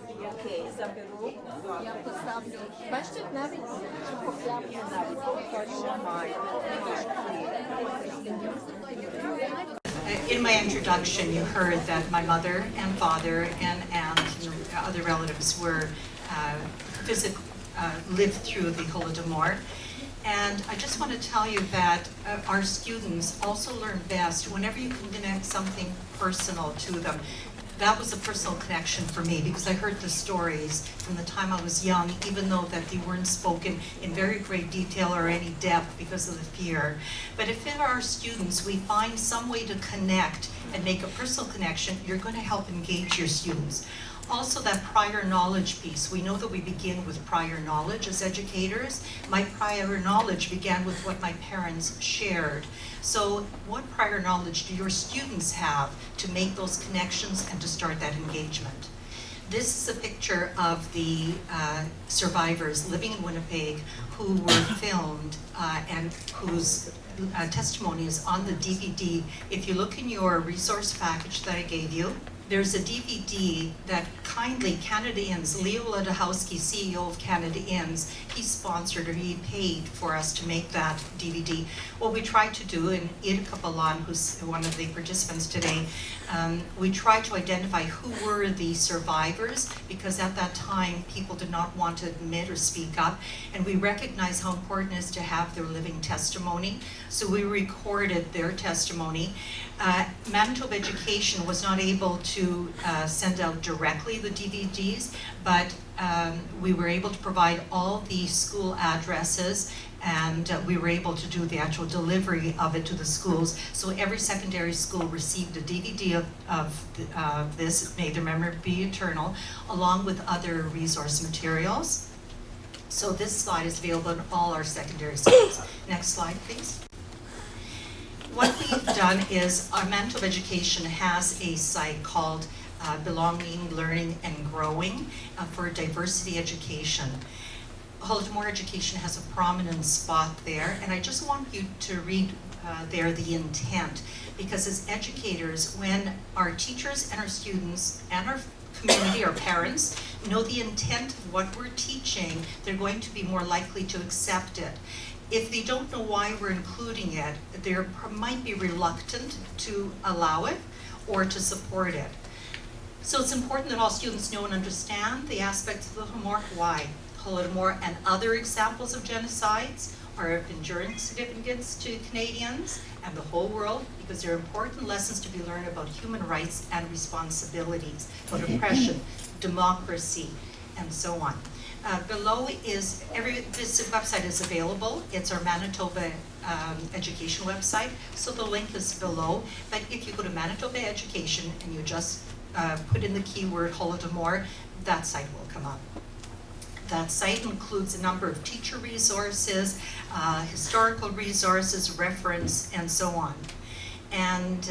Окей, заберу. Я поставлю. Бачите, навіть покляпну навіть, точно маю. In my introduction, you heard that my mother and father and other relatives were lived through the Holodomor. And I just want to tell you that our students also learn best whenever you can connect something personal to them. That was a personal connection for me because I heard the stories from the time I was young, even though that they weren't spoken in very great detail or any depth because of the fear. But if in our students we find some way to connect and make a personal connection, you're going to help engage your students. Also, that prior knowledge piece. We know that we begin with prior knowledge as educators. My prior knowledge began with what my parents shared. So what prior knowledge do your students have to make those connections and to start that engagement? This is a picture of the survivors living in Winnipeg who were filmed and whose testimony is on the DVD. If you look in your resource package that I gave you, there's a DVD that kindly Canadians, Leo Ladahowski, CEO of Canadians, he sponsored or he paid for us to make that DVD. What we tried to do, and Irka Balan, who's one of the participants today, we tried to identify who were the survivors because at that time people did not want to admit or speak up, and we recognized how important it is to have their living testimony. So we recorded their testimony. Manitoba Education was not able to send out directly the DVDs, but we were able to provide all the school addresses, and we were able to do the actual delivery of it to the schools. So every secondary school received a DVD of this, May Their Memory Be Eternal, along with other resource materials. So this slide is available in all our secondary schools. Next slide, please. What we've done is our Manitoba Education has a site called Belonging, Learning, and Growing for diversity education. Holodomor Education has a prominent spot there, and I just want you to read there the intent, because as educators, when our teachers and our students and our community, our parents, know the intent of what we're teaching, they're going to be more likely to accept it. If they don't know why we're including it, they might be reluctant to allow it or to support it. So it's important that all students know and understand the aspects of the Holodomor, why Holodomor and other examples of genocides are of enduring significance to Canadians and the whole world, because they're important lessons to be learned about human rights and responsibilities, about oppression, democracy, and so on. Below is, this website is available. It's our Manitoba Education website, so the link is below. But if you go to Manitoba Education and you just put in the keyword Holodomor, that site will come up. That site includes a number of teacher resources, historical resources, reference, and so on. And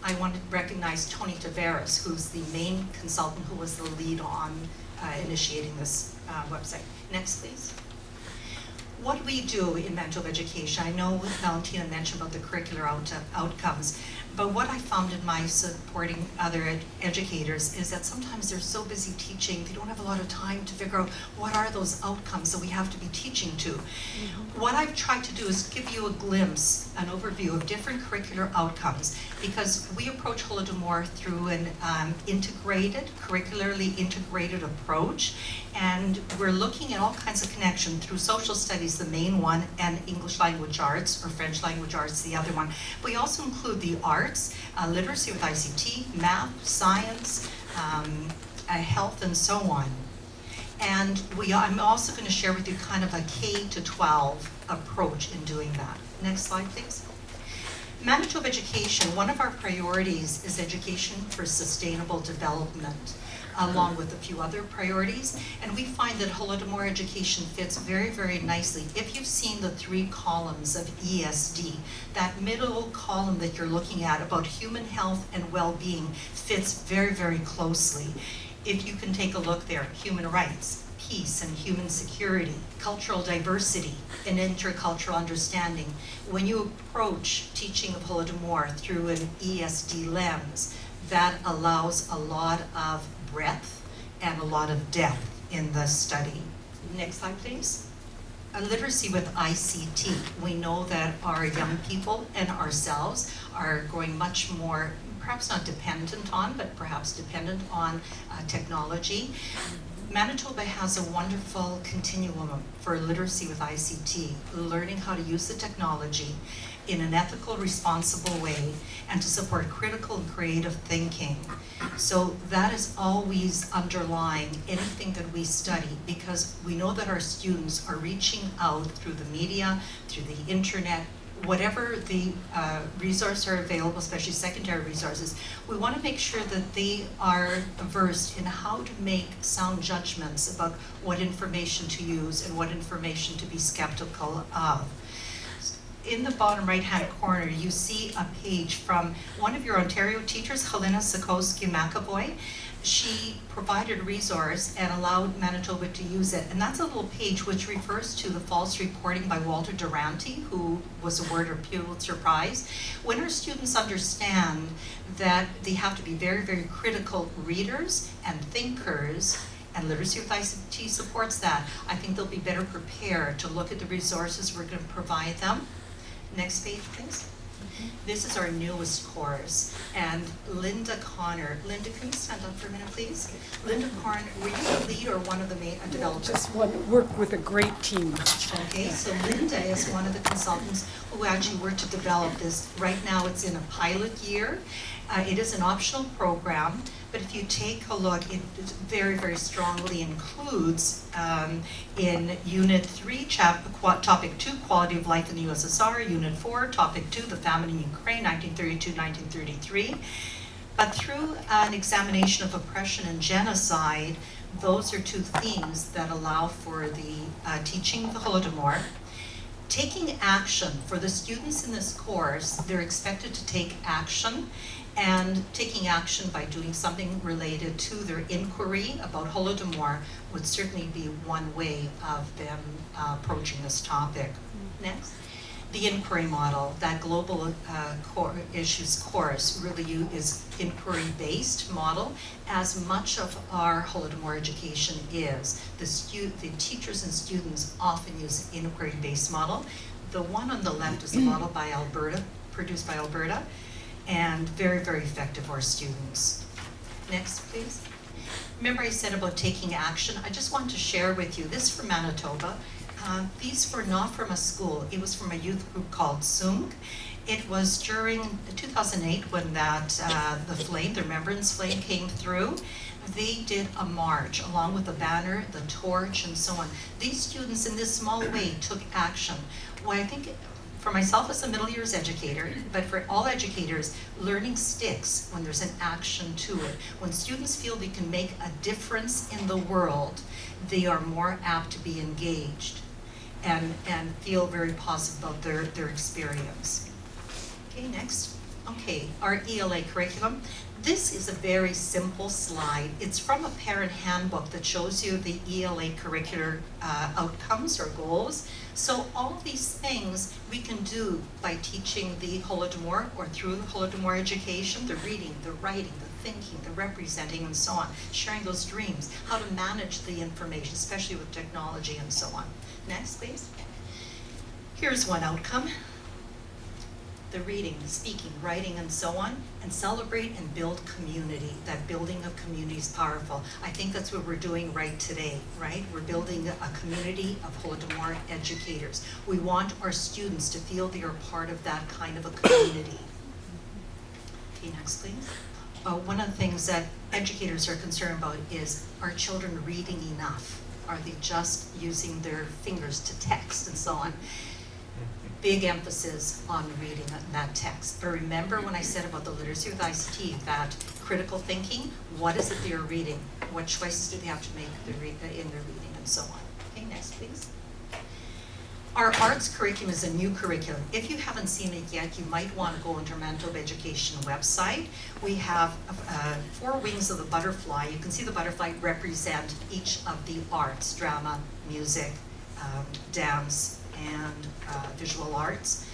I want to recognize Tony Tavares, who's the main consultant who was the lead on initiating this website. Next, please. What we do in Manitoba Education, I know Valentina mentioned about the curricular outcomes, but what I found in my supporting other educators is that sometimes they're so busy teaching, they don't have a lot of time to figure out what are those outcomes that we have to be teaching to. What I've tried to do is give you a glimpse, an overview of different curricular outcomes, because we approach Holodomor through an curricularly integrated approach, and we're looking at all kinds of connection through social studies, the main one, and English language arts, or French language arts, the other one. We also include the arts, literacy with ICT, math, science, health, and so on. And I'm also going to share with you kind of a K-12 approach in doing that. Next slide, please. Manitoba Education, one of our priorities is education for sustainable development, along with a few other priorities. And we find that Holodomor Education fits very, very nicely. If you've seen the 3 columns of ESD, that middle column that you're looking at about human health and well-being fits very, very closely. If you can take a look there, human rights, peace and human security, cultural diversity, and intercultural understanding. When you approach teaching of Holodomor through an ESD lens, that allows a lot of breadth and a lot of depth in the study. Next slide, please. Literacy with ICT. We know that our young people and ourselves are growing much more, perhaps not dependent on, but perhaps dependent on technology. Manitoba has a wonderful continuum for literacy with ICT, learning how to use the technology in an ethical, responsible way, and to support critical and creative thinking. So that is always underlying anything that we study, because we know that our students are reaching out through the media, through the internet, whatever the resources are available, especially secondary resources. We want to make sure that they are versed in how to make sound judgments about what information to use and what information to be skeptical of. In the bottom right-hand corner, you see a page from one of your Ontario teachers, Helena Sikowski-McAvoy. She provided a resource and allowed Manitoba to use it. And that's a little page which refers to the false reporting by Walter Duranty, who was awarded a Pulitzer Prize. When our students understand that they have to be very, very critical readers and thinkers, and literacy with ICT supports that, I think they'll be better prepared to look at the resources we're going to provide them. Next page, please. This is our newest course, and Linda Connor. Linda, can you stand up for a minute, please? Linda Connor, were you the lead or one of the main developers? Just work with a great team. Okay, so Linda is one of the consultants who actually worked to develop this. Right now it's in a pilot year. It is an optional program, but if you take a look, it very, very strongly includes in Unit 3, Topic 2, Quality of Life in the USSR, Unit 4, Topic 2, the Famine in Ukraine, 1932-1933. But through an examination of oppression and genocide, those are two themes that allow for the teaching of the Holodomor. Taking action. For the students in this course, they're expected to take action, and taking action by doing something related to their inquiry about Holodomor would certainly be one way of them approaching this topic. Next. The inquiry model, that global core issues course really is inquiry-based model, as much of our Holodomor education is. The teachers and students often use an inquiry-based model. The one on the left is a model by Alberta, produced by Alberta, and very, very effective for our students. Next, please. Remember I said about taking action? I just want to share with you this from Manitoba. These were not from a school. It was from a youth group called SUMK. It was during 2008 when the flame, the remembrance flame came through. They did a march along with the banner, the torch, and so on. These students in this small way took action. Well, I think for myself as a middle years educator, but for all educators, learning sticks when there's an action to it. When students feel they can make a difference in the world, they are more apt to be engaged and feel very positive about their experience. Okay, next. Okay, our ELA curriculum. This is a very simple slide. It's from a parent handbook that shows you the ELA curricular outcomes or goals. So all of these things we can do by teaching the Holodomor or through the Holodomor education, the reading, the writing, the thinking, the representing, and so on, sharing those dreams, how to manage the information, especially with technology and so on. Next, please. Here's one outcome. The reading, the speaking, writing, and so on, and celebrate and build community. That building of community is powerful. I think that's what we're doing right today, right? We're building a community of Holodomor educators. We want our students to feel they are part of that kind of a community. Okay, next please. One of the things that educators are concerned about is, are children reading enough? Are they just using their fingers to text and so on? Big emphasis on reading that text. But remember when I said about the literacy with ICT, that critical thinking, what is it they're reading? What choices do they have to make in their reading and so on? Okay, next please. Our arts curriculum is a new curriculum. If you haven't seen it yet, you might want to go onto our Manitoba Education website. We have 4 wings of the butterfly. You can see the butterfly represent each of the arts, drama, music, dance, and visual arts.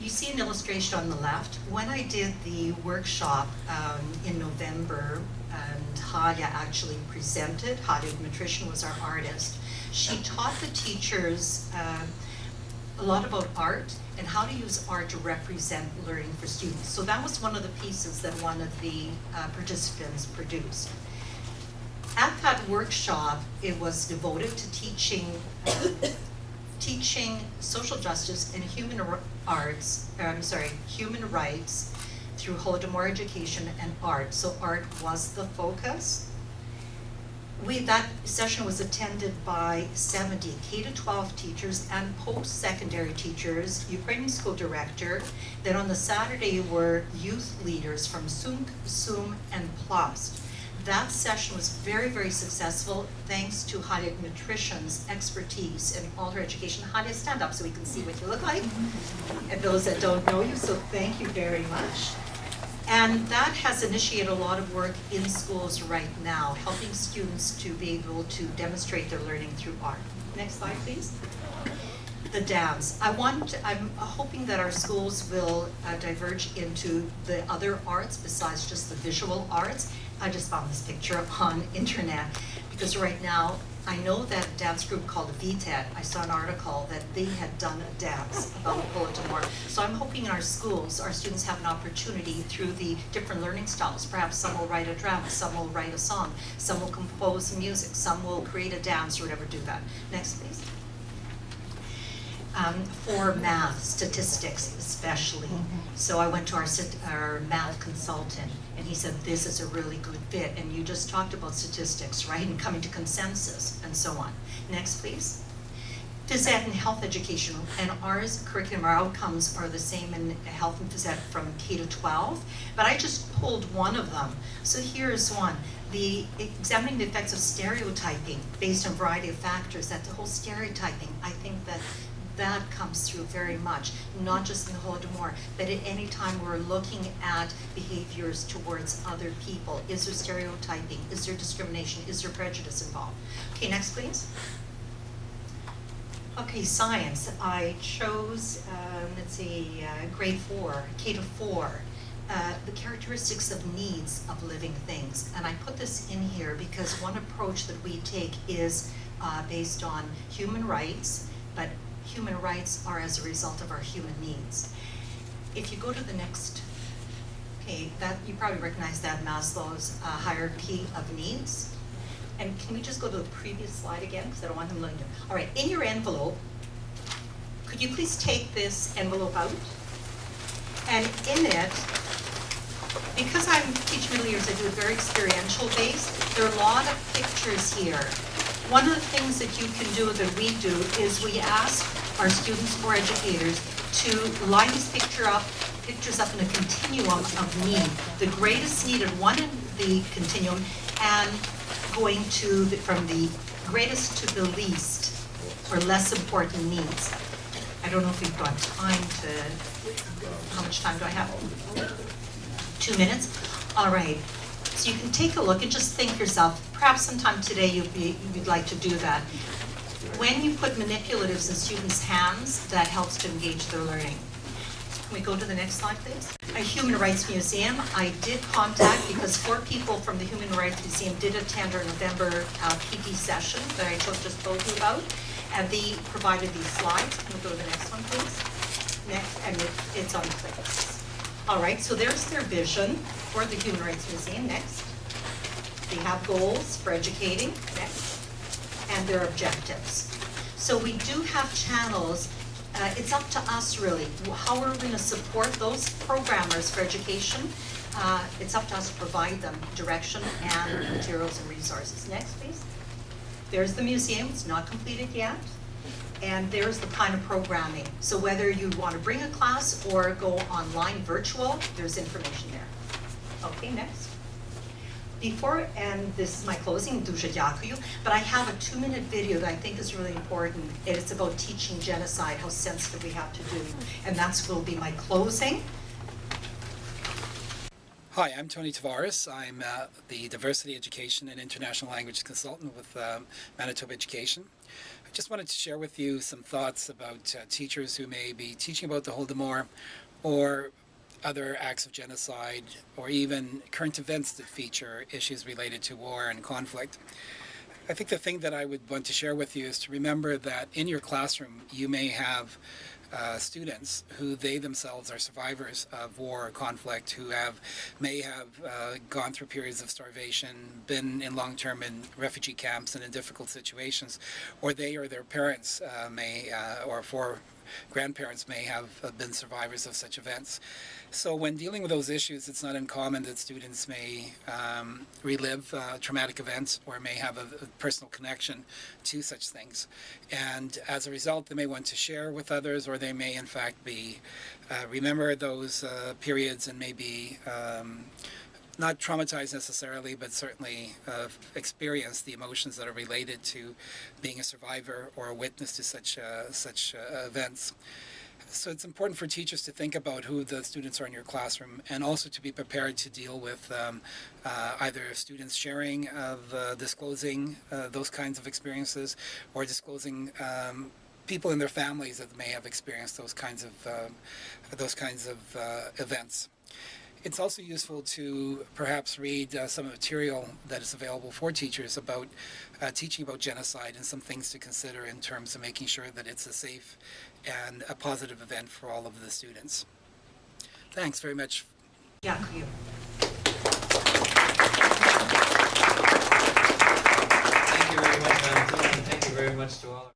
you see an illustration on the left. When I did the workshop in November, and Hadia actually presented, Hadia Matrician was our artist, she taught the teachers a lot about art and how to use art to represent learning for students. So that was one of the pieces that one of the participants produced. At that workshop, it was devoted to teaching social justice and human rights through Holodomor education and art. So art was the focus. That session was attended by 70 K-12 teachers and post-secondary teachers, Ukrainian school director. Then on the Saturday were youth leaders from SUMK, SUM, and PLUS. That session was very, very successful thanks to Hadia Matrician's expertise in all her education. Hadia, stand up so we can see what you look like. And those that don't know you, so thank you very much. And that has initiated a lot of work in schools right now, helping students to be able to demonstrate their learning through art. Next slide, please. The dance. I'm hoping that our schools will diverge into the other arts besides just the visual arts. I just found this picture on internet because right now I know that a dance group called VTED, I saw an article that they had done a dance about Holodomor. So I'm hoping in our schools, our students have an opportunity through the different learning styles. Perhaps some will write a drama, some will write a song, some will compose music, some will create a dance or whatever, do that. Next, please. For math, statistics especially. So I went to our math consultant and he said, this is a really good fit. And you just talked about statistics, right? And coming to consensus and so on. Next, please. Phys ed and health education, and ours curriculum, our outcomes are the same in health and phys ed from K to 12, but I just pulled one of them. So here's one. Examining the effects of stereotyping based on a variety of factors. That the whole stereotyping, I think that comes through very much, not just in the Holodomor, but at any time we're looking at behaviors towards other people. Is there stereotyping? Is there discrimination? Is there prejudice involved? Okay, next please. Okay, science. I chose, let's see, grade 4, K to 4. The characteristics of needs of living things. And I put this in here because one approach that we take is based on human rights, but human rights are as a result of our human needs. If you go to the next, okay, that you probably recognize that Maslow's hierarchy of needs. And can we just go to the previous slide again, because I don't want them looking. All right, in your envelope, could you please take this envelope out? And in it, because I'm teaching middle years, I do it very experiential based. There are a lot of pictures here. One of the things that you can do, that we do, is we ask our students or educators to line these pictures up in a continuum of need. The greatest need at one end of the continuum, and going to from the greatest to the least, or less important needs. I don't know if we've got time to, how much time do I have? 2 minutes? All right. So you can take a look and just think yourself, perhaps sometime today you'd like to do that. When you put manipulatives in students' hands, that helps to engage their learning. Can we go to the next slide, please? A Human Rights Museum. I did contact, because 4 people from the Human Rights Museum did attend our November PT session that I just told you about, and they provided these slides. Can we go to the next one, please? Next, and it's on clicks. All right, so there's their vision for the Human Rights Museum. Next. They have goals for educating. Next. And their objectives. So we do have channels. It's up to us really. How are we going to support those programmers for education? It's up to us to provide them direction and materials and resources. Next, please. There's the museum. It's not completed yet. And there's the kind of programming. So whether you want to bring a class or go online virtual, there's information there. Okay, next. Before, and this is my closing, дуже дякую, but I have a 2-minute video that I think is really important. It's about teaching genocide, how sensitive we have to do. And that's will be my closing. Hi, I'm Tony Tavares. I'm the Diversity Education and International Language Consultant with Manitoba Education. I just wanted to share with you some thoughts about teachers who may be teaching about the Holodomor or other acts of genocide, or even current events that feature issues related to war and conflict. I think the thing that I would want to share with you is to remember that in your classroom you may have students who they themselves are survivors of war or conflict, who may have gone through periods of starvation, been in long-term in refugee camps and in difficult situations, or they or their parents or grandparents may have been survivors of such events. So when dealing with those issues, it's not uncommon that students may relive traumatic events or may have a personal connection to such things. And as a result, they may want to share with others, or they may in fact remember those periods and maybe not traumatized necessarily, but certainly experience the emotions that are related to being a survivor or a witness to such events. So it's important for teachers to think about who the students are in your classroom, and also to be prepared to deal with either students sharing disclosing those kinds of experiences, or disclosing people in their families that may have experienced those kinds of events. It's also useful to perhaps read some material that is available for teachers about teaching about genocide, and some things to consider in terms of making sure that it's a safe and a positive event for all of the students. Thanks very much. Дякую. Thank you very much, Valentina, and thank you very much to all.